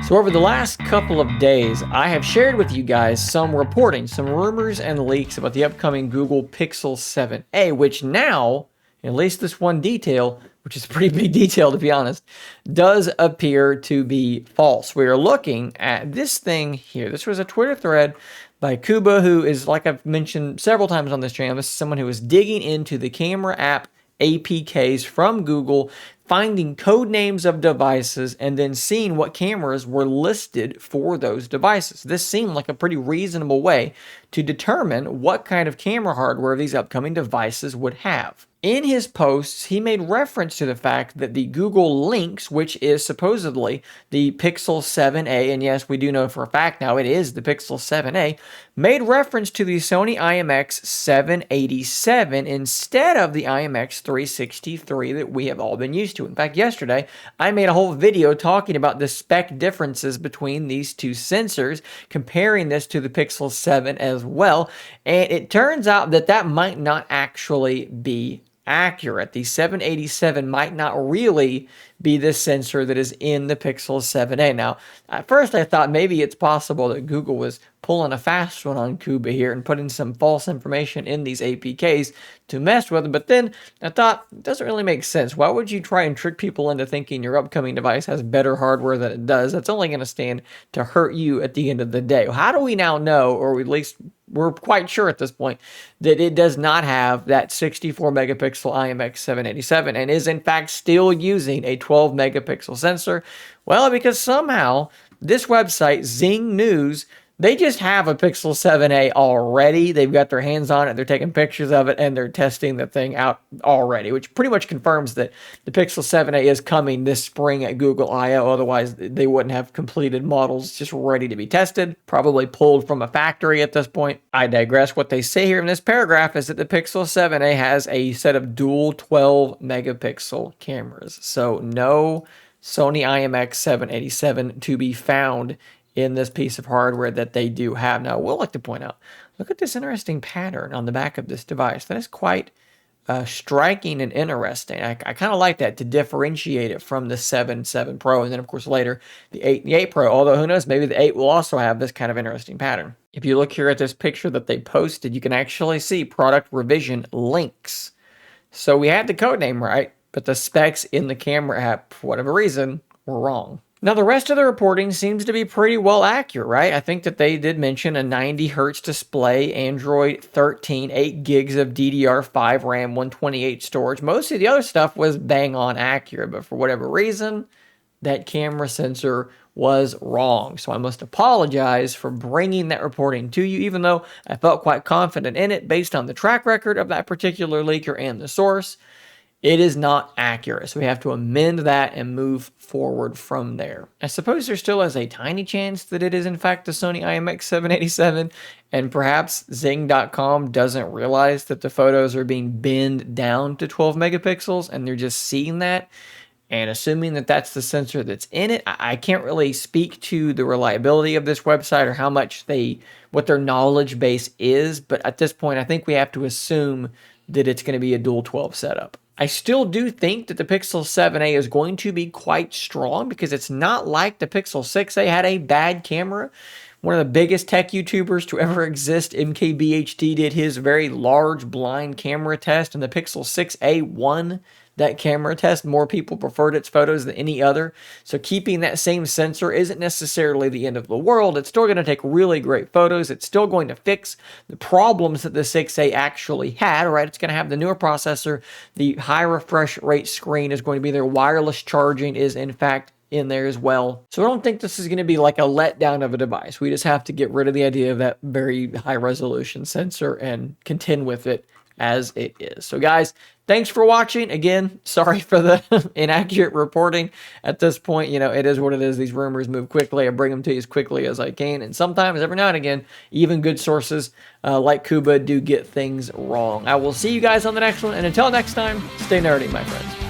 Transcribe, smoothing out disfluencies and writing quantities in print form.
So over the last couple of days, I have shared with you guys some reporting, some rumors and leaks about the upcoming Google Pixel 7a, which now, at least this one detail, which is a pretty big detail to be honest, does appear to be false. We are looking at this thing here. This was a Twitter thread by Kuba, who is, like I've mentioned several times on this channel, this is someone who is digging into the camera app APKs from Google, finding code names of devices, and then seeing what cameras were listed for those devices. This seemed like a pretty reasonable way to determine what kind of camera hardware these upcoming devices would have. In his posts, he made reference to the fact that the Google Lynx, which is supposedly the Pixel 7a, and yes, we do know for a fact now it is the Pixel 7a, made reference to the Sony IMX 787 instead of the IMX 363 that we have all been used to. In fact, yesterday, I made a whole video talking about the spec differences between these two sensors, comparing this to the Pixel 7 as well, and it turns out that that might not actually be accurate. The 787 might not really be the sensor that is in the Pixel 7a. Now, at first I thought maybe it's possible that Google was pulling a fast one on Kuba here and putting some false information in these APKs to mess with them, but then I thought, it doesn't really make sense. Why would you try and trick people into thinking your upcoming device has better hardware than it does? That's only going to stand to hurt you at the end of the day. How do we now know, or at least we're quite sure at this point, that it does not have that 64 megapixel IMX 787 and is in fact still using a 12 megapixel sensor? Well, because somehow this website, Zing News, they just have a Pixel 7a already. They've got their hands on it. They're taking pictures of it, and they're testing the thing out already, which pretty much confirms that the Pixel 7a is coming this spring at Google I/O. Otherwise, they wouldn't have completed models just ready to be tested, probably pulled from a factory at this point. I digress. What they say here in this paragraph is that the Pixel 7a has a set of dual 12 megapixel cameras. So no Sony IMX 787 to be found in this piece of hardware that they do have. Now, I will like to point out, look at this interesting pattern on the back of this device. That is quite striking and interesting. I kind of like that to differentiate it from the 7 Pro, and then, of course, later, the 8 and the 8 Pro, although who knows, maybe the 8 will also have this kind of interesting pattern. If you look here at this picture that they posted, you can actually see product revision links. So we had the code name right, but the specs in the camera app, for whatever reason, were wrong. Now, the rest of the reporting seems to be pretty well accurate, right? I think that they did mention a 90 hertz display, Android 13, 8 gigs of DDR5 RAM, 128 storage. Most of the other stuff was bang on accurate, but for whatever reason, that camera sensor was wrong. So I must apologize for bringing that reporting to you, even though I felt quite confident in it based on the track record of that particular leaker and the source. It is not accurate, so we have to amend that and move forward from there. I suppose there still is a tiny chance that it is in fact the Sony IMX 787, and perhaps Zing.com doesn't realize that the photos are being binned down to 12 megapixels, and they're just seeing that and assuming that that's the sensor that's in it. I can't really speak to the reliability of this website or how much what their knowledge base is, but at this point, I think we have to assume that it's going to be a dual 12 setup. I still do think that the Pixel 7a is going to be quite strong because it's not like the Pixel 6a had a bad camera. One of the biggest tech YouTubers to ever exist, MKBHD, did his very large blind camera test, and the Pixel 6a won that camera test. More people preferred its photos than any other. So keeping that same sensor isn't necessarily the end of the world. It's still going to take really great photos. It's still going to fix the problems that the 6a actually had, right? It's going to have the newer processor. The high refresh rate screen is going to be there. Wireless charging is, in fact, in there as well. So I don't think this is going to be like a letdown of a device. We just have to get rid of the idea of that very high resolution sensor and contend with it as it is. So guys, thanks for watching. Again, sorry for the inaccurate reporting at this point. You know, it is what it is. These rumors move quickly. I bring them to you as quickly as I can. And sometimes, every now and again, even good sources like Kuba do get things wrong. I will see you guys on the next one. And until next time, stay nerdy, my friends.